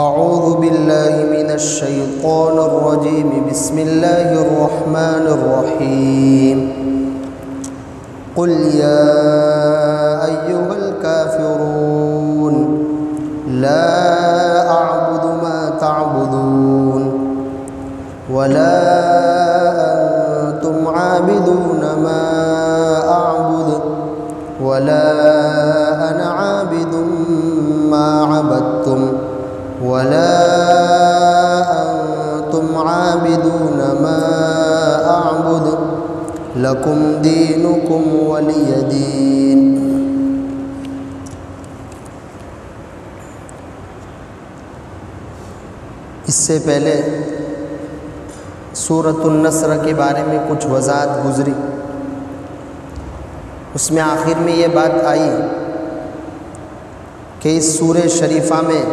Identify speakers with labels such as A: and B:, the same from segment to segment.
A: اعوذ باللہ من الشیطان الرجیم بسم اللہ الرحمن الرحیم قل یا ایہا الکافرون لا اعبد ما تعبدون ولا انتم عابدون ما اعبد ولا انا عابد ما عبدتم ولا أنتم عابدون ما أعبد لكم دينكم ولي دين۔ اس سے پہلے سورۃ النصر کے بارے میں کچھ وضاحت گزری، اس میں آخر میں یہ بات آئی کہ اس سورہ شریفہ میں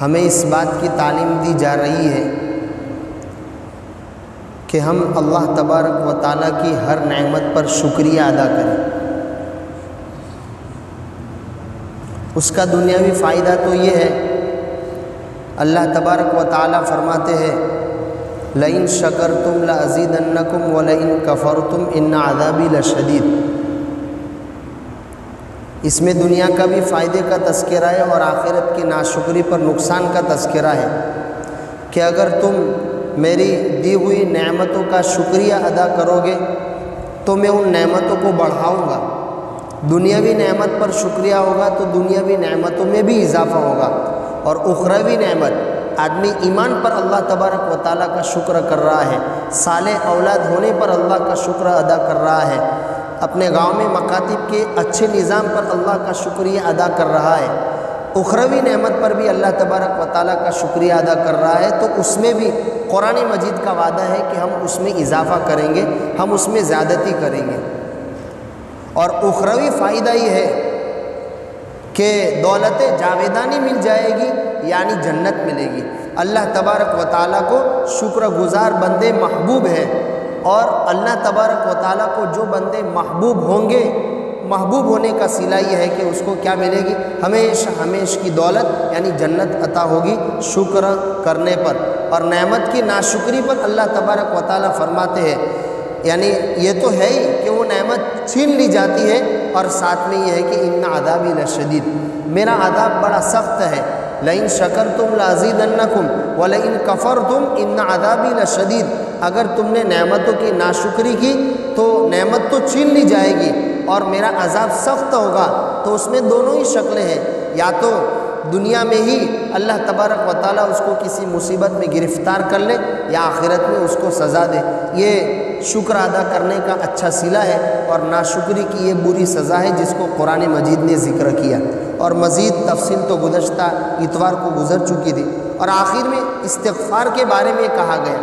A: ہمیں اس بات کی تعلیم دی جا رہی ہے کہ ہم اللہ تبارک و تعالیٰ کی ہر نعمت پر شکریہ ادا کریں۔ اس کا دنیاوی فائدہ تو یہ ہے، اللہ تبارک و تعالیٰ فرماتے ہیں لئن شکرتم لازیدنکم ولئن کفرتم ان عذابی لشدید۔ اس میں دنیا کا بھی فائدے کا تذکرہ ہے اور آخرت کی ناشکری پر نقصان کا تذکرہ ہے کہ اگر تم میری دی ہوئی نعمتوں کا شکریہ ادا کرو گے تو میں ان نعمتوں کو بڑھاؤں گا۔ دنیاوی نعمت پر شکریہ ہوگا تو دنیاوی نعمتوں میں بھی اضافہ ہوگا، اور اخروی نعمت آدمی ایمان پر اللہ تبارک و تعالیٰ کا شکر کر رہا ہے، صالح اولاد ہونے پر اللہ کا شکر ادا کر رہا ہے، اپنے گاؤں میں مکاتب کے اچھے نظام پر اللہ کا شکریہ ادا کر رہا ہے، اخروی نعمت پر بھی اللہ تبارک و تعالیٰ کا شکریہ ادا کر رہا ہے، تو اس میں بھی قرآن مجید کا وعدہ ہے کہ ہم اس میں اضافہ کریں گے، ہم اس میں زیادتی کریں گے۔ اور اخروی فائدہ یہ ہے کہ دولت جاویدانی مل جائے گی، یعنی جنت ملے گی۔ اللہ تبارک و تعالیٰ کو شکر گزار بندے محبوب ہیں، اور اللہ تبارک و تعالیٰ کو جو بندے محبوب ہوں گے، محبوب ہونے کا صلہ یہ ہے کہ اس کو کیا ملے گی؟ ہمیشہ ہمیشہ کی دولت یعنی جنت عطا ہوگی شکر کرنے پر۔ اور نعمت کی ناشکری پر اللہ تبارک و تعالیٰ فرماتے ہیں، یعنی یہ تو ہے ہی کہ وہ نعمت چھین لی جاتی ہے، اور ساتھ میں یہ ہے کہ ان عذابی لشدید، میرا عذاب بڑا سخت ہے۔ لئن شکرتم لازیدنکم ولئن کفرتم ان عذابی لشدید، اگر تم نے نعمتوں کی ناشکری کی تو نعمت تو چھین لی جائے گی اور میرا عذاب سخت ہوگا۔ تو اس میں دونوں ہی شکلیں ہیں، یا تو دنیا میں ہی اللہ تبارک و تعالیٰ اس کو کسی مصیبت میں گرفتار کر لے، یا آخرت میں اس کو سزا دے۔ یہ شکر ادا کرنے کا اچھا صلہ ہے، اور ناشکری کی یہ بری سزا ہے جس کو قرآن مجید نے ذکر کیا، اور مزید تفصیل تو گزشتہ اتوار کو گزر چکی تھی۔ اور آخر میں استغفار کے بارے میں کہا گیا،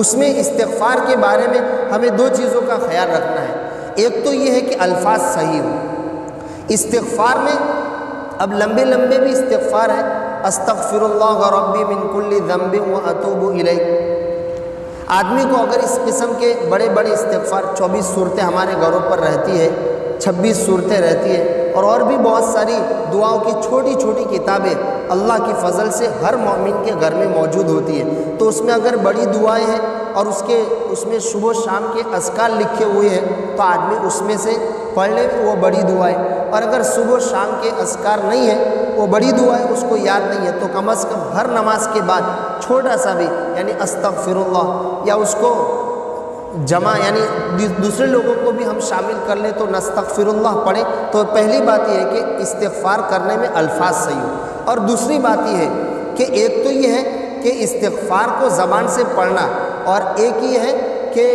A: اس میں استغفار کے بارے میں ہمیں دو چیزوں کا خیال رکھنا ہے۔ ایک تو یہ ہے کہ الفاظ صحیح ہوں۔ استغفار میں اب لمبے لمبے بھی استغفار ہے، استغفر اللہ ربی من کل ذنب واتوب الیہ۔ آدمی کو اگر اس قسم کے بڑے بڑے استغفار، 24 صورتیں ہمارے گھروں پر رہتی ہے، 26 صورتیں رہتی ہے، اور بھی بہت ساری دعاؤں کی چھوٹی چھوٹی کتابیں اللہ کی فضل سے ہر مومن کے گھر میں موجود ہوتی ہے، تو اس میں اگر بڑی دعائیں ہیں اور اس میں صبح و شام کے اذکار لکھے ہوئے ہیں تو آدمی اس میں سے پڑھ لے وہ بڑی دعائیں، اور اگر صبح و شام کے اذکار نہیں ہیں، وہ بڑی دعائیں اس کو یاد نہیں ہے، تو کم از کم ہر نماز کے بعد چھوٹا سا بھی یعنی استغفر اللہ، یا اس کو جمع یعنی دوسرے لوگوں کو بھی ہم شامل کر لیں تو نستغفر اللہ پڑھیں۔ تو پہلی بات یہ ہے کہ استغفار کرنے میں الفاظ صحیح ہو، اور دوسری بات یہ ہے کہ ایک تو یہ ہے کہ استغفار کو زبان سے پڑھنا، اور ایک یہ ہے کہ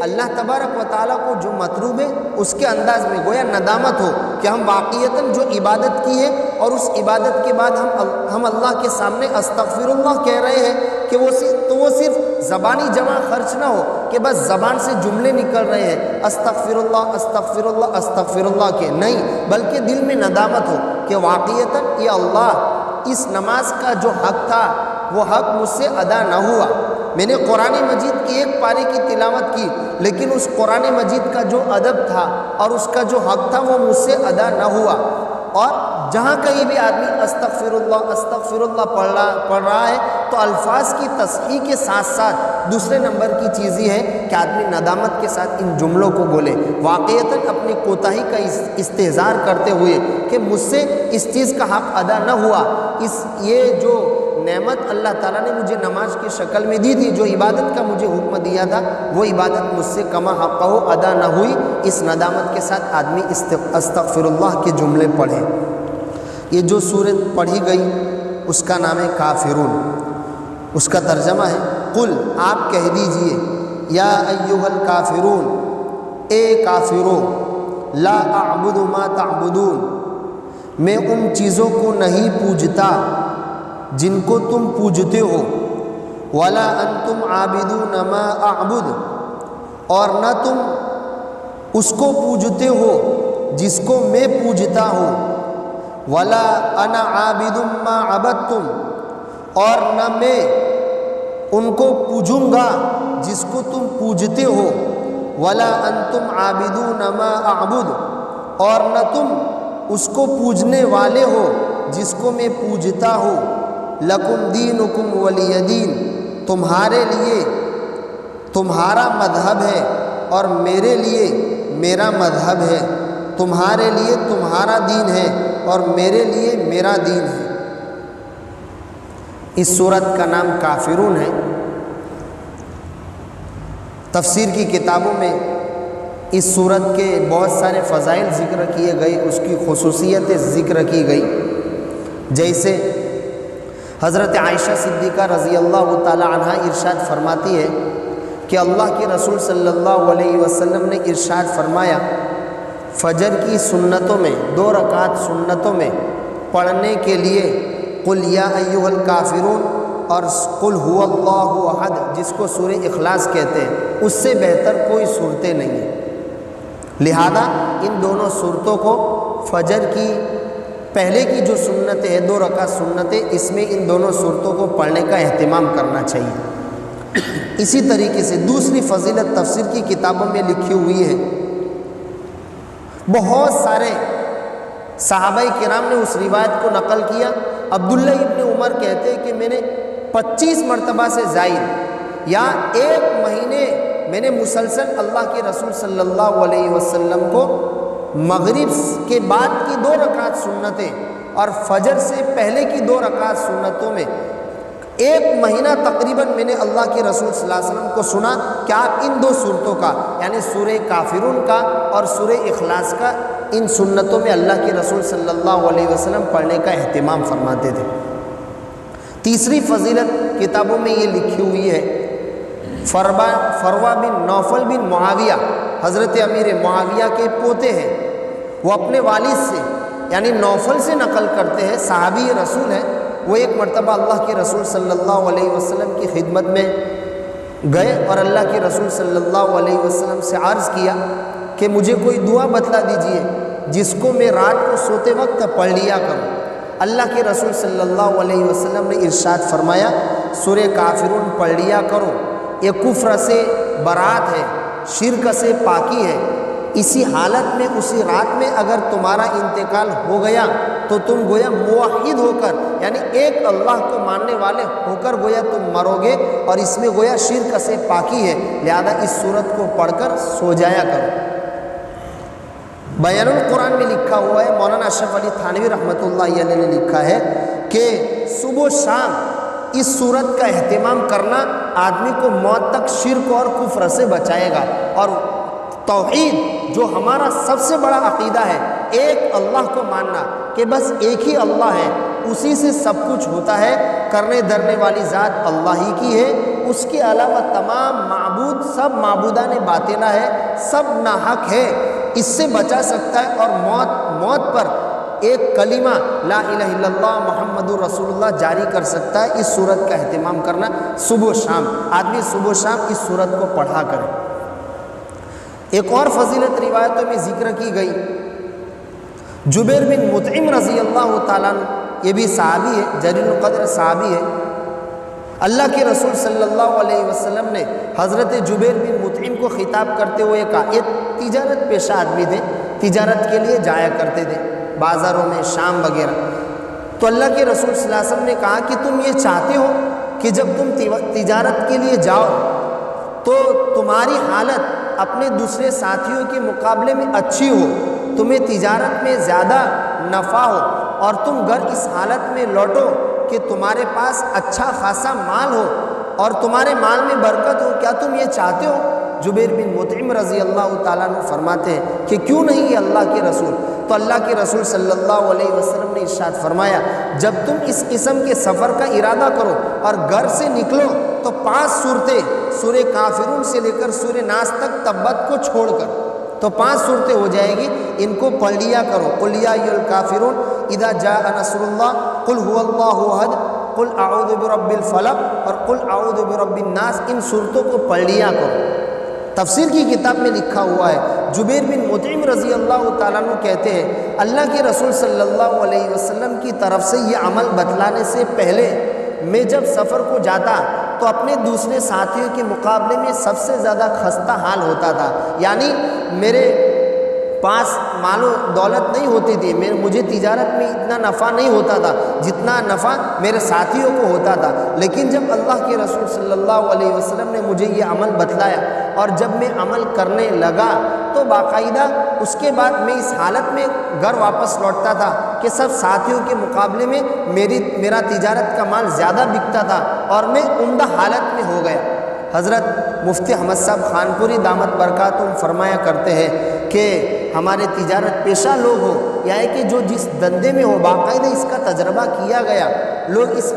A: اللہ تبارک و تعالیٰ کو جو مطلوب ہے اس کے انداز میں گویا ندامت ہو کہ ہم واقعتاً جو عبادت کی ہے، اور اس عبادت کے بعد ہم اللہ کے سامنے استغفر اللہ کہہ رہے ہیں کہ وہ صرف زبانی جمع خرچ نہ ہو کہ بس زبان سے جملے نکل رہے ہیں استغفر اللہ استغفر اللہ استغفر اللہ کے، نہیں، بلکہ دل میں ندامت ہو کہ واقعتاً یہ اللہ اس نماز کا جو حق تھا وہ حق مجھ سے ادا نہ ہوا۔ میں نے قرآن مجید کی ایک پارے کی تلاوت کی، لیکن اس قرآن مجید کا جو ادب تھا اور اس کا جو حق تھا وہ مجھ سے ادا نہ ہوا۔ اور جہاں کہیں بھی آدمی استغفر اللہ پڑھ رہا ہے تو الفاظ کی تصحیح کے ساتھ ساتھ دوسرے نمبر کی چیز یہ ہے کہ آدمی ندامت کے ساتھ ان جملوں کو بولے، واقعتاً اپنی کوتاہی کا استحضار کرتے ہوئے کہ مجھ سے اس چیز کا حق ادا نہ ہوا، یہ جو نعمت اللہ تعالیٰ نے مجھے نماز کی شکل میں دی تھی، جو عبادت کا مجھے حکم دیا تھا، وہ عبادت مجھ سے کما حقہ ادا نہ ہوئی، اس ندامت کے ساتھ آدمی استغفر اللہ کے جملے پڑھے۔ یہ جو سورت پڑھی گئی اس کا نام ہے کافرون، اس کا ترجمہ ہے قل، آپ کہہ دیجئے، یا ایھا الکافرون، اے کافرو، لا اعبد ما تعبدون، میں ان چیزوں کو نہیں پوجتا جن کو تم پوجتے ہو، ولا انتم عابدون ما اعبد، اور نہ تم اس کو پوجتے ہو جس کو میں پوجتا ہوں، ولا انا عابد ما عبدتم، اور نہ میں ان کو پوجوں گا جس کو تم پوجتے ہو، ولا انتم عابدون ما اعبد، اور نہ تم اس کو پوجنے والے ہو جس کو میں پوجتا ہوں، لکم دینکم ولی دین، تمہارے لیے تمہارا مذہب ہے اور میرے لیے میرا مذہب ہے، تمہارے لیے تمہارا دین ہے اور میرے لیے میرا دین ہے۔ اس سورت کا نام کافرون ہے۔ تفسیر کی کتابوں میں اس سورت کے بہت سارے فضائل ذکر کیے گئے، اس کی خصوصیتیں ذکر کی گئی، جیسے حضرت عائشہ صدیقہ رضی اللہ تعالی عنہا ارشاد فرماتی ہے کہ اللہ کے رسول صلی اللہ علیہ وسلم نے ارشاد فرمایا، فجر کی سنتوں میں 2 رکعت سنتوں میں پڑھنے کے لیے قل یا ایھا الکافرون اور قل هو اللہ احد، جس کو سورہ اخلاص کہتے ہیں، اس سے بہتر کوئی صورتیں نہیں ہیں۔ لہذا ان دونوں صورتوں کو فجر کی پہلے کی جو سنتیں ہیں 2 رکعت سنتیں، اس میں ان دونوں صورتوں کو پڑھنے کا اہتمام کرنا چاہیے۔ اسی طریقے سے دوسری فضیلت تفسیر کی کتابوں میں لکھی ہوئی ہے، بہت سارے صحابہ کرام نے اس روایت کو نقل کیا۔ عبداللہ ابن عمر کہتے ہیں کہ میں نے 25 مرتبہ سے زائد یا 1 مہینے میں نے مسلسل اللہ کے رسول صلی اللہ علیہ وسلم کو مغرب کے بعد کی 2 رکعت سنتیں اور فجر سے پہلے کی 2 رکعت سنتوں میں 1 مہینہ تقریباً میں نے اللہ کے رسول صلی اللہ علیہ وسلم کو سنا کہ آپ ان 2 صورتوں کا، یعنی سورہ کافرون کا اور سورہ اخلاص کا، ان سنتوں میں اللہ کے رسول صلی اللہ علیہ وسلم پڑھنے کا اہتمام فرماتے تھے۔ تیسری فضیلت کتابوں میں یہ لکھی ہوئی ہے، فروا بن نوفل بن معاویہ، حضرت امیر معاویہ کے پوتے ہیں، وہ اپنے والد سے یعنی نوفل سے نقل کرتے ہیں، صحابی رسول ہیں۔ وہ ایک مرتبہ اللہ کے رسول صلی اللہ علیہ وسلم کی خدمت میں گئے اور اللہ کے رسول صلی اللہ علیہ وسلم سے عرض کیا کہ مجھے کوئی دعا بتلا دیجئے جس کو میں رات کو سوتے وقت پڑھ لیا کروں۔ اللہ کے رسول صلی اللہ علیہ وسلم نے ارشاد فرمایا، سورہ کافرون پڑھ لیا کرو، یہ کفر سے برات ہے، شرک سے پاکی ہے۔ اسی حالت میں اسی رات میں اگر تمہارا انتقال ہو گیا تو تم گویا موحد ہو کر، یعنی ایک اللہ کو ماننے والے ہو کر گویا تم مرو گے، اور اس میں گویا شرک سے پاکی ہے، لہذا اس سورت کو پڑھ کر سو جایا کرو۔ بیان القرآن میں لکھا ہوا ہے، مولانا اشرف علی تھانوی رحمۃ اللہ علیہ نے لکھا ہے کہ صبح و شام اس سورت کا اہتمام کرنا آدمی کو موت تک شرک اور کفر سے بچائے گا، اور توحید جو ہمارا سب سے بڑا عقیدہ ہے، ایک اللہ کو ماننا کہ بس ایک ہی اللہ ہے، اسی سے سب کچھ ہوتا ہے، کرنے دھرنے والی ذات اللہ ہی کی ہے، اس کے علاوہ تمام معبود سب معبودان باطنہ ہے، سب ناحق ہے، اس سے بچا سکتا ہے، اور موت پر ایک کلمہ لا الہ الا اللہ محمد رسول اللہ جاری کر سکتا ہے۔ اس سورت کا اہتمام کرنا صبح و شام، آدمی صبح و شام اس سورت کو پڑھا کرے۔ ایک اور فضیلت روایتوں میں ذکر کی گئی، جبیر بن مطعم رضی اللہ تعالیٰ عنہ، یہ بھی صحابی ہے، جلیل القدر صحابی ہے۔ اللہ کے رسول صلی اللہ علیہ وسلم نے حضرت جبیر بن مطعم کو خطاب کرتے ہوئے کہا، یہ تجارت پیشہ آدمی تھے، تجارت کے لیے جایا کرتے تھے، بازاروں میں، شام وغیرہ۔ تو اللہ کے رسول صلی اللہ علیہ وسلم نے کہا کہ تم یہ چاہتے ہو کہ جب تم تجارت کے لیے جاؤ تو تمہاری حالت اپنے دوسرے ساتھیوں کے مقابلے میں اچھی ہو، تمہیں تجارت میں زیادہ نفع ہو، اور تم گھر اس حالت میں لوٹو کہ تمہارے پاس اچھا خاصا مال ہو اور تمہارے مال میں برکت ہو، کیا تم یہ چاہتے ہو؟ جبیر بن مطعم رضی اللہ تعالیٰ عنہ فرماتے ہیں کہ کیوں نہیں یہ اللہ کے رسول۔ تو اللہ کے رسول صلی اللہ علیہ وسلم نے ارشاد فرمایا جب تم اس قسم کے سفر کا ارادہ کرو اور گھر سے نکلو تو 5 صورتیں سورہ کافرون سے لے کر سورہ ناس تک تبت کو چھوڑ کر تو 5 صورتیں ہو جائے گی، ان کو پڑھ لیا کرو۔ قل یا ایھا الکافرون، اذا جاء نصر اللہ، قل هو اللہ احد، قل اعوذ برب الفلق اور قل اعوذ برب الناس، ان صورتوں کو پڑھ لیا کرو۔ تفسیر کی کتاب میں لکھا ہوا ہے، جبیر بن مطعم رضی اللہ تعالیٰ عنہ کہتے ہیں اللہ کے رسول صلی اللہ علیہ وسلم کی طرف سے یہ عمل بتلانے سے پہلے میں جب سفر کو جاتا تو اپنے دوسرے ساتھیوں کے مقابلے میں سب سے زیادہ خستہ حال ہوتا تھا، یعنی میرے پاس مال و دولت نہیں ہوتی تھی، مجھے تجارت میں اتنا نفع نہیں ہوتا تھا جتنا نفع میرے ساتھیوں کو ہوتا تھا، لیکن جب اللہ کے رسول صلی اللہ علیہ وسلم نے مجھے یہ عمل بتلایا اور جب میں عمل کرنے لگا تو باقاعدہ اس کے بعد میں اس حالت میں گھر واپس لوٹتا تھا کہ سب ساتھیوں کے مقابلے میں میرا تجارت کا مال زیادہ بکتا تھا اور میں عمدہ حالت میں ہو گیا۔ حضرت مفتی احمد صاحب خانپوری دامت برکاتہم فرمایا کرتے ہیں کہ ہمارے تجارت پیشہ لوگ ہو یا ہے کہ جو جس دندے میں ہو باقاعدہ اس کا تجربہ کیا گیا، لوگ اس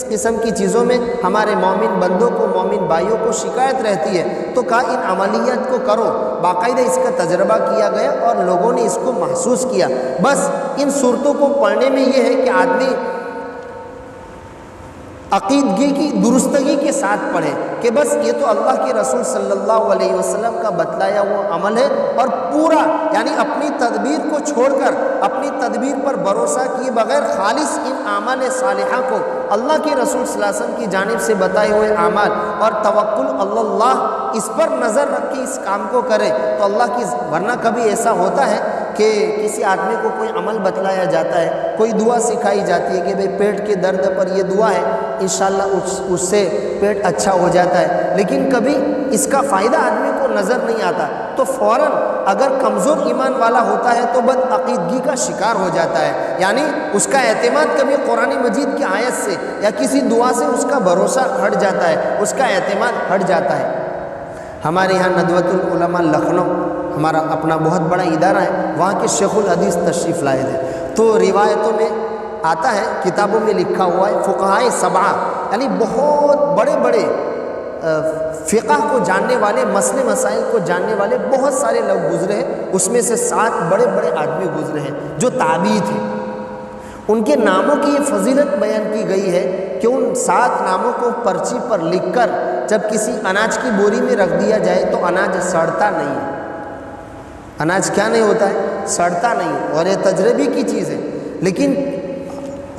A: قسم کی چیزوں میں ہمارے مومن بندوں کو، مومن بھائیوں کو شکایت رہتی ہے، تو کہا ان عملیات کو کرو، باقاعدہ اس کا تجربہ کیا گیا اور لوگوں نے اس کو محسوس کیا۔ بس ان صورتوں کو پڑھنے میں یہ ہے کہ آدمی عقیدگی کی درستگی کے ساتھ پڑھے کہ بس یہ تو اللہ کے رسول صلی اللہ علیہ وسلم کا بتلایا وہ عمل ہے، اور پورا یعنی اپنی تدبیر کو چھوڑ کر اپنی تدبیر پر بھروسہ کیے بغیر خالص ان اعمال صالحہ کو اللہ کے رسول صلی اللہ علیہ وسلم کی جانب سے بتائے ہوئے اعمال اور توکل اللہ اس پر نظر رکھ کے اس کام کو کرے تو اللہ کی، ورنہ کبھی ایسا ہوتا ہے کہ کسی آدمی کو کوئی عمل بتلایا جاتا ہے، کوئی دعا سکھائی جاتی ہے کہ بھئی پیٹ کے درد پر یہ دعا ہے، انشاءاللہ اس سے پیٹ اچھا ہو جاتا ہے، لیکن کبھی اس کا فائدہ آدمی کو نظر نہیں آتا، تو فوراً اگر کمزور ایمان والا ہوتا ہے تو بد عقیدگی کا شکار ہو جاتا ہے، یعنی اس کا اعتماد کبھی قرآن مجید کی آیت سے یا کسی دعا سے اس کا بھروسہ ہٹ جاتا ہے، اس کا اعتماد ہٹ جاتا ہے۔ ہمارے یہاں ندوۃ العلماء لکھنؤ ہمارا اپنا بہت بڑا ادارہ ہے، وہاں کے شیخ الحدیث تشریف لائے تھے، تو روایتوں میں آتا ہے، کتابوں میں لکھا ہوا ہے، فقہائے 7 یعنی بہت بڑے بڑے فقہ کو جاننے والے، مسئلے مسائل کو جاننے والے بہت سارے لوگ گزرے ہیں، اس میں سے 7 بڑے بڑے آدمی گزرے ہیں جو تابعی تھے۔ ان کے ناموں کی یہ فضیلت بیان کی گئی ہے کہ ان 7 ناموں کو پرچی پر لکھ کر جب کسی اناج کی بوری میں رکھ دیا جائے تو اناج سڑتا نہیں ہے۔ اناج کیا نہیں ہوتا ہے؟ سڑتا نہیں، اور یہ تجربے کی چیز ہے۔ لیکن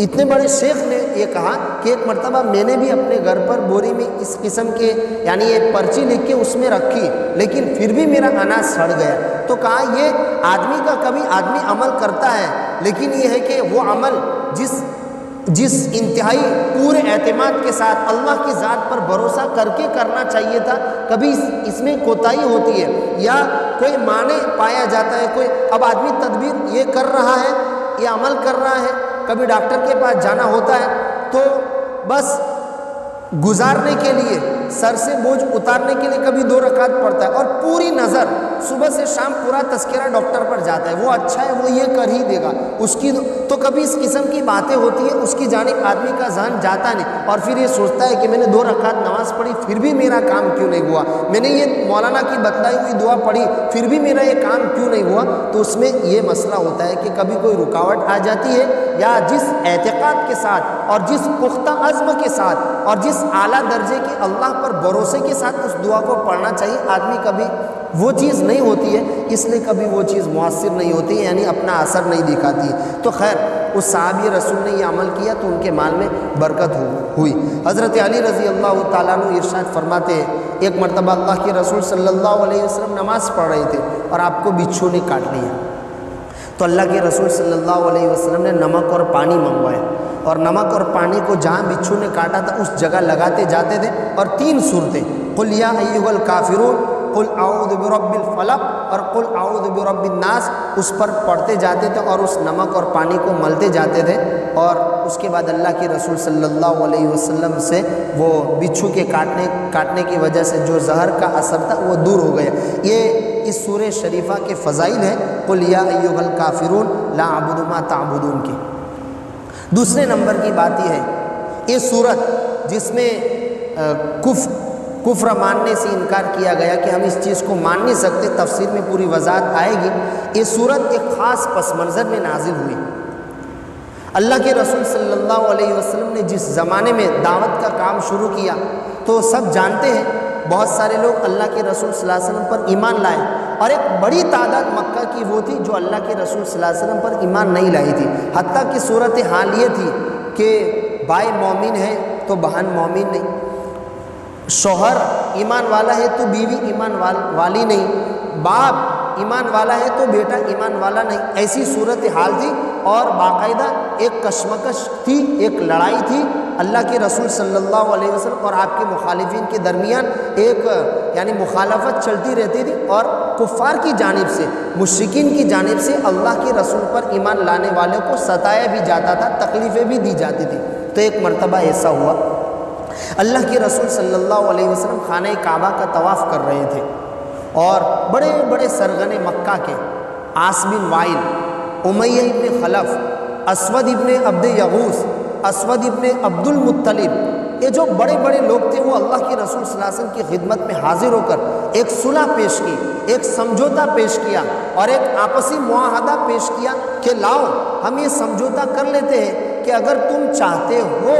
A: اتنے بڑے شیخ نے یہ کہا کہ ایک مرتبہ میں نے بھی اپنے گھر پر بوری میں اس قسم کے یعنی ایک پرچی لکھ کے اس میں رکھی، لیکن پھر بھی میرا اناج سڑ گیا۔ تو کہا یہ آدمی کا کبھی آدمی عمل کرتا ہے، لیکن یہ ہے کہ وہ عمل جس انتہائی پورے اعتماد کے ساتھ اللہ کی ذات پر بھروسہ کر کے کرنا چاہیے تھا، کبھی اس میں کوتاہی ہوتی ہے یا کوئی معنی پایا جاتا ہے، کوئی اب آدمی تدبیر یہ کر رہا ہے، یہ عمل کر رہا ہے، کبھی ڈاکٹر کے پاس جانا ہوتا ہے تو بس گزارنے کے لیے، سر سے بوجھ اتارنے کے لیے کبھی 2 رکعت پڑھتا ہے، اور پوری نظر صبح سے شام پورا تذکرہ ڈاکٹر پر جاتا ہے، وہ اچھا ہے وہ یہ کر ہی دے گا اس کی، تو کبھی اس قسم کی باتیں ہوتی ہیں، اس کی جانب آدمی کا ذہن جاتا نہیں، اور پھر یہ سوچتا ہے کہ میں نے 2 رکعت نماز پڑھی پھر بھی میرا کام کیوں نہیں ہوا، میں نے یہ مولانا کی بتلائی ہوئی دعا پڑھی پھر بھی میرا یہ کام کیوں نہیں ہوا۔ تو اس میں یہ مسئلہ ہوتا ہے کہ کبھی کوئی رکاوٹ آ جاتی ہے، یا جس اعتقاد کے ساتھ اور جس پختہ عزم کے ساتھ اور جس اعلیٰ درجے کے اللہ پر بھروسے کے ساتھ اس دعا کو پڑھنا چاہیے، آدمی کبھی وہ چیز نہیں ہوتی ہے، اس لیے کبھی وہ چیز مؤثر نہیں ہوتی ہے، یعنی اپنا اثر نہیں دکھاتی ہے۔ تو خیر اس صحابی رسول نے یہ عمل کیا تو ان کے مال میں برکت ہوئی۔ حضرت علی رضی اللہ تعالیٰ عنہ ارشاد فرماتے ہیں ایک مرتبہ اللہ کے رسول صلی اللہ علیہ وسلم نماز پڑھ رہے تھے اور آپ کو بچھو نے کاٹ لیا، تو اللہ کے رسول صلی اللہ علیہ وسلم نے نمک اور پانی منگوایا، اور نمک اور پانی کو جہاں بچھو نے کاٹا تھا اس جگہ لگاتے جاتے تھے، اور 3 صورتیں قل یا ایھا الکافرون، قل اعوذ برب الفلق اور قل اعوذ برب الناس اس پر پڑھتے جاتے تھے اور اس نمک اور پانی کو ملتے جاتے تھے، اور اس کے بعد اللہ کے رسول صلی اللہ علیہ وسلم سے وہ بچھو کے کاٹنے کی وجہ سے جو زہر کا اثر تھا وہ دور ہو گیا۔ یہ اس سورہ شریفہ کے فضائل ہیں قل یا ایھا الکافرون لا اعبد ما تعبدون کی۔ دوسرے نمبر کی بات یہ ہے، یہ سورت جس میں کفر ماننے سے انکار کیا گیا کہ ہم اس چیز کو مان نہیں سکتے، تفسیر میں پوری وضاحت آئے گی۔ یہ سورت ایک خاص پس منظر میں نازل ہوئی۔ اللہ کے رسول صلی اللہ علیہ وسلم نے جس زمانے میں دعوت کا کام شروع کیا تو سب جانتے ہیں بہت سارے لوگ اللہ کے رسول صلی اللہ علیہ وسلم پر ایمان لائے، اور ایک بڑی تعداد مکہ کی وہ تھی جو اللہ کے رسول صلی اللہ علیہ وسلم پر ایمان نہیں لائی تھی، حتیٰ کہ صورت حال یہ تھی کہ بھائی مومن ہے تو بہن مومن نہیں، شوہر ایمان والا ہے تو بیوی ایمان والی نہیں، باپ ایمان والا ہے تو بیٹا ایمان والا نہیں، ایسی صورت حال تھی، اور باقاعدہ ایک کشمکش تھی، ایک لڑائی تھی اللہ کے رسول صلی اللہ علیہ وسلم اور آپ کے مخالفین کے درمیان، ایک یعنی مخالفت چلتی رہتی تھی، اور کفار کی جانب سے، مشرکین کی جانب سے اللہ کے رسول پر ایمان لانے والے کو ستایا بھی جاتا تھا، تکلیفیں بھی دی جاتی تھی۔ تو ایک مرتبہ ایسا ہوا، اللہ کے رسول صلی اللہ علیہ وسلم خانہ کعبہ کا طواف کر رہے تھے، اور بڑے بڑے سرغن مکہ کے عاص بن وائل، امیہ ابن خلف، اسود ابن عبد یغوث، اسود ابن عبد المطلب، یہ جو بڑے بڑے لوگ تھے وہ اللہ کے رسول صلی اللہ علیہ وسلم کی خدمت میں حاضر ہو کر ایک صلح پیش کی، ایک سمجھوتا پیش کیا، اور ایک آپسی معاہدہ پیش کیا کہ لاؤ ہم یہ سمجھوتا کر لیتے ہیں کہ اگر تم چاہتے ہو،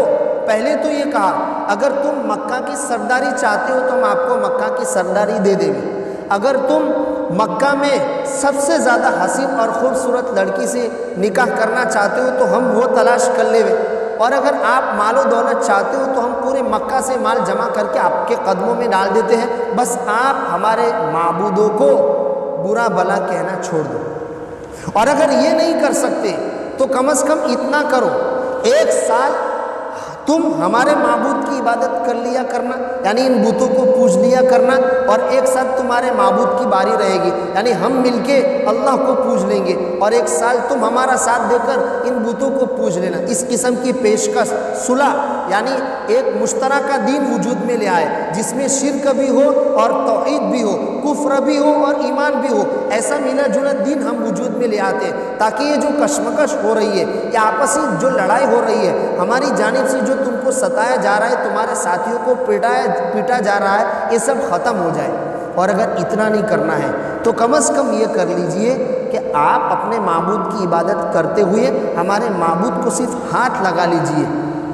A: پہلے تو یہ کہا اگر تم مکہ کی سرداری چاہتے ہو تو ہم آپ کو مکہ کی سرداری دے دیں گے، اگر تم مکہ میں سب سے زیادہ حسین اور خوبصورت لڑکی سے نکاح کرنا چاہتے ہو تو ہم وہ تلاش کر لیں گے، اور اگر آپ مال و دولت چاہتے ہو تو ہم پورے مکہ سے مال جمع کر کے آپ کے قدموں میں ڈال دیتے ہیں، بس آپ ہمارے معبودوں کو برا بھلا کہنا چھوڑ دو، اور اگر یہ نہیں کر سکتے تو کم از کم اتنا کرو، 1 سال تم ہمارے معبود کی عبادت کر لیا کرنا، یعنی ان بتوں کو پوج لیا کرنا، اور 1 سال تمہارے معبود کی باری رہے گی، یعنی ہم مل کے اللہ کو پوج لیں گے، اور 1 سال تم ہمارا ساتھ دے کر ان بتوں کو پوج لینا۔ اس قسم کی پیشکش صلح، یعنی ایک مشترکہ دین وجود میں لے آئے جس میں شرک بھی ہو اور توحید بھی ہو، کفر بھی ہو اور ایمان بھی ہو، ایسا ملا جلا دین ہم وجود میں لے آتے ہیں، تاکہ یہ جو کشمکش ہو رہی ہے، یہ آپسی جو لڑائی ہو رہی ہے، ہماری جانب سے جو تم کو ستایا جا رہا ہے، تمہارے ساتھیوں کو پیٹا جا رہا ہے، یہ سب ختم ہو جائے۔ اور اگر اتنا نہیں کرنا ہے تو کم از کم یہ کر لیجئے کہ آپ اپنے معبود کی عبادت کرتے ہوئے ہمارے معبود کو صرف ہاتھ لگا لیجئے۔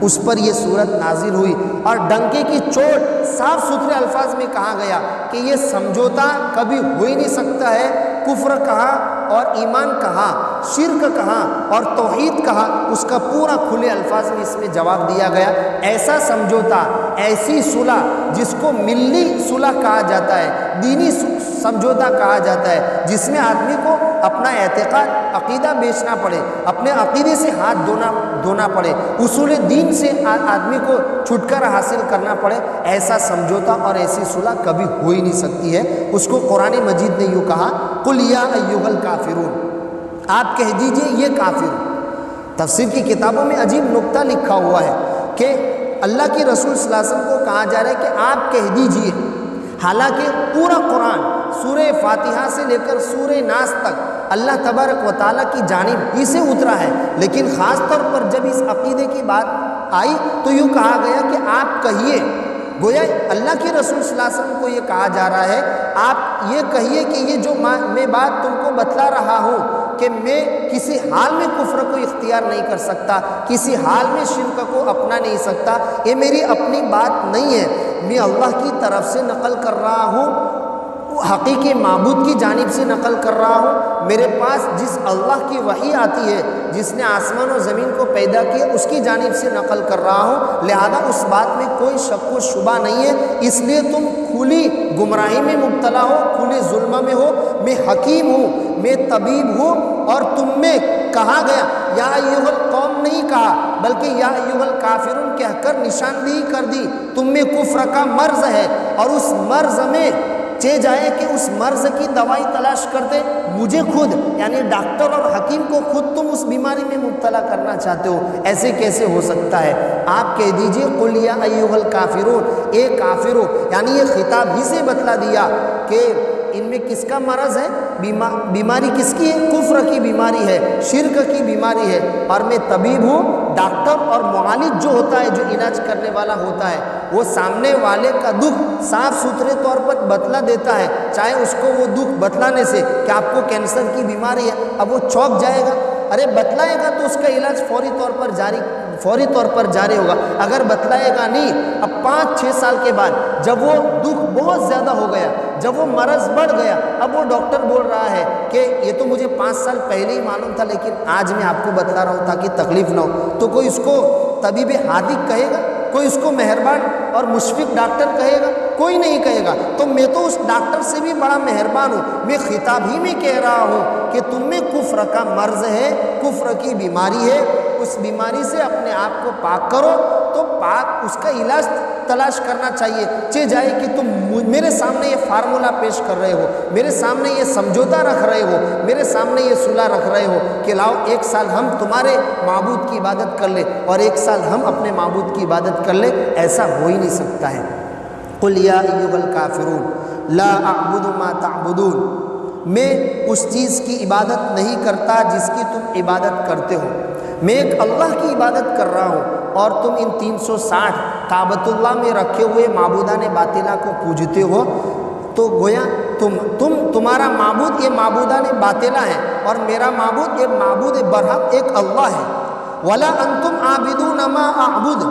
A: اس پر یہ صورت نازل ہوئی، اور ڈنکے کی چوٹ صاف ستھرے الفاظ میں کہا گیا کہ یہ سمجھوتا کبھی ہو ہی نہیں سکتا ہے، کفر کہا اور ایمان کہا، شرک کہا اور توحید کہا، اس کا پورا کھلے الفاظ میں اس میں جواب دیا گیا۔ ایسا سمجھوتا، ایسی صلح جس کو ملی صلح کہا جاتا ہے، دینی سمجھوتا کہا جاتا ہے، جس میں آدمی کو اپنا اعتقاد، عقیدہ بیچنا پڑے، اپنے عقیدے سے ہاتھ دھونا پڑے، اصول دین سے آدمی کو چھٹکارا حاصل کرنا پڑے، ایسا سمجھوتا اور ایسی صلح کبھی ہو ہی نہیں سکتی ہے۔ اس کو قرآن مجید نے یوں کہا قل یا ایھا الکافرون، آپ کہہ دیجئے یہ کافر۔ تفسیر کی کتابوں میں عجیب نکتہ لکھا ہوا ہے کہ اللہ کے رسول صلی اللہ علیہ وسلم کو کہا جا رہا ہے کہ آپ کہہ دیجئے، حالانکہ پورا قرآن سورہ فاتحہ سے لے کر سورہ ناس تک اللہ تبارک و تعالیٰ کی جانب ہی سے اترا ہے، لیکن خاص طور پر جب اس عقیدے کی بات آئی تو یوں کہا گیا کہ آپ کہیے، گویا اللہ کے رسول صلی اللہ علیہ وسلم کو یہ کہا جا رہا ہے آپ یہ کہیے کہ یہ جو میں بات تم کو بتلا رہا ہوں کہ میں کسی حال میں کفر کو اختیار نہیں کر سکتا، کسی حال میں شرک کو اپنا نہیں سکتا، یہ میری اپنی بات نہیں ہے، میں اللہ کی طرف سے نقل کر رہا ہوں حقیقی معبود کی جانب سے نقل کر رہا ہوں، میرے پاس جس اللہ کی وحی آتی ہے، جس نے آسمان و زمین کو پیدا کیا، اس کی جانب سے نقل کر رہا ہوں، لہذا اس بات میں کوئی شک و شبہ نہیں ہے، اس لیے تم کھلی گمراہی میں مبتلا ہو، کھلے ظلم میں ہو۔ میں حکیم ہوں، میں طبیب ہوں، اور تم میں کہا گیا یا ایھا القوم نہیں کہا، بلکہ یا ایھا الکافرون کہہ کر نشاندہی کر دی، تم میں کفر کا مرض ہے، اور اس مرض میں چہ جائے کہ اس مرض کی دوائی تلاش کرتے، مجھے خود یعنی ڈاکٹر اور حکیم کو خود تم اس بیماری میں مبتلا کرنا چاہتے ہو، ایسے کیسے ہو سکتا ہے؟ آپ کہہ دیجئے قل یا ایھا الکافرون، اے کافرو، یعنی یہ خطاب ہی سے بتلا دیا کہ ان میں کس کا مرض ہے، بیماری کس کی ہے؟ کفر کی بیماری ہے، شرک کی بیماری ہے، اور میں طبیب ہوں۔ ڈاکٹر اور معالج جو ہوتا ہے، جو علاج کرنے والا ہوتا ہے، وہ سامنے والے کا دکھ صاف ستھرے طور پر بتلا دیتا ہے، چاہے اس کو وہ دکھ بتلانے سے کہ آپ کو کینسر کی بیماری ہے، اب وہ چونک جائے گا، ارے بتلائے گا تو اس کا علاج فوری طور پر جاری ہوگا، اگر بتلائے گا نہیں، اب 5-6 سال کے بعد جب وہ دکھ بہت زیادہ ہو گیا، جب وہ مرض بڑھ گیا، اب وہ ڈاکٹر بول رہا ہے کہ یہ تو مجھے 5 سال پہلے ہی معلوم تھا، لیکن آج میں آپ کو بتلا رہا ہوں تاکہ تکلیف نہ ہو، تو کوئی اس کو طبیب حاذق کہے گا؟ کوئی اس کو مہربان اور مشفق ڈاکٹر کہے گا؟ کوئی نہیں کہے گا۔ تو میں تو اس ڈاکٹر سے بھی بڑا مہربان ہوں، میں خطاب ہی میں کہہ رہا ہوں کہ تم میں کفر کا مرض ہے، کفر کی بیماری ہے، اس بیماری سے اپنے آپ کو پاک کرو، تو پاک اس کا علاج تلاش کرنا چاہیے، چہ جائے کہ تم میرے سامنے یہ فارمولہ پیش کر رہے ہو، میرے سامنے یہ سمجھوتا رکھ رہے ہو، میرے سامنے یہ صلح رکھ رہے ہو کہ لاؤ 1 سال ہم تمہارے معبود کی عبادت کر لیں اور 1 سال ہم اپنے معبود کی عبادت کر لیں، ایسا ہو ہی نہیں سکتا ہے۔ قل یا ایھا الکافرون لا اعبد ما تعبدون، میں اس چیز کی عبادت نہیں کرتا جس کی تم عبادت کرتے ہو، میں ایک اللہ کی عبادت کر رہا ہوں، اور تم ان 360 کعبۃ اللہ میں رکھے ہوئے معبودان باطلہ کو پوجتے ہو، تو گویا تمہارا معبود یہ معبودان باطلہ ہے، اور میرا معبود یہ معبود برحق ایک اللہ ہے۔ ولا انتم عابدون ما اعبد،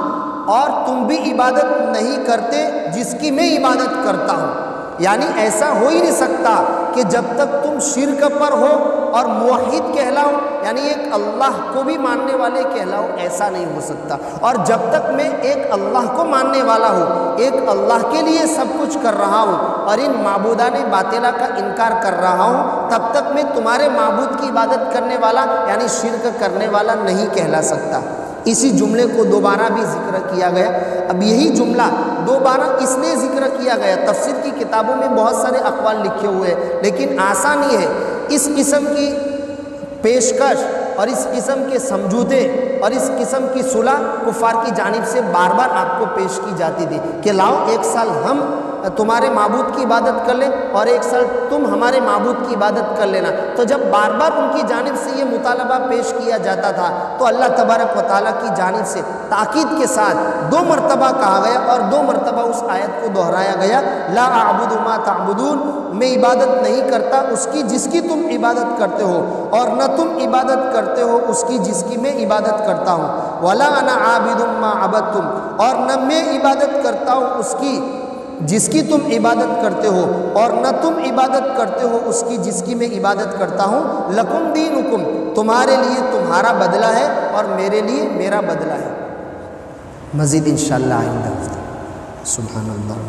A: اور تم بھی عبادت نہیں کرتے جس کی میں عبادت کرتا ہوں، یعنی ایسا ہو ہی نہیں سکتا کہ جب تک تم شرک پر ہو اور موحد کہلاؤ، یعنی ایک اللہ کو بھی ماننے والے کہلاؤ، ایسا نہیں ہو سکتا، اور جب تک میں ایک اللہ کو ماننے والا ہوں، ایک اللہ کے لیے سب کچھ کر رہا ہوں اور ان معبودان باطلہ کا انکار کر رہا ہوں، تب تک میں تمہارے معبود کی عبادت کرنے والا یعنی شرک کرنے والا نہیں کہلا سکتا۔ اسی جملے کو دوبارہ بھی ذکر کیا گیا۔ اب یہی جملہ دوبارہ اس لیے ذکر کیا گیا، تفسیر کی کتابوں میں بہت سارے اقوال لکھے ہوئے ہیں، لیکن آسان یہ ہے، اس قسم کی پیشکش اور اس قسم کے سمجھوتے اور اس قسم کی صلح کفار کی جانب سے بار بار آپ کو پیش کی جاتی تھی کہ لاؤ 1 سال ہم تمہارے معبود کی عبادت کر لیں اور 1 سال تم ہمارے معبود کی عبادت کر لینا۔ تو جب بار بار ان کی جانب سے یہ مطالبہ پیش کیا جاتا تھا تو اللہ تبارک و تعالیٰ کی جانب سے تاکید کے ساتھ 2 مرتبہ کہا گیا اور 2 مرتبہ اس آیت کو دہرایا گیا، لا اعبد ما تعبدون، میں عبادت نہیں کرتا اس کی جس کی تم عبادت کرتے ہو، اور نہ تم عبادت کرتے ہو اس کی جس کی میں عبادت کرتا ہوں، ولا انا عابد ما عبدتم، اور نہ میں عبادت کرتا ہوں اس کی جس کی تم عبادت کرتے ہو، اور نہ تم عبادت کرتے ہو اس کی جس کی میں عبادت کرتا ہوں، لکم دینکم، تمہارے لیے تمہارا بدلہ ہے اور میرے لیے میرا بدلہ ہے۔ مزید انشاءاللہ آئندہ۔ سبحان اللہ۔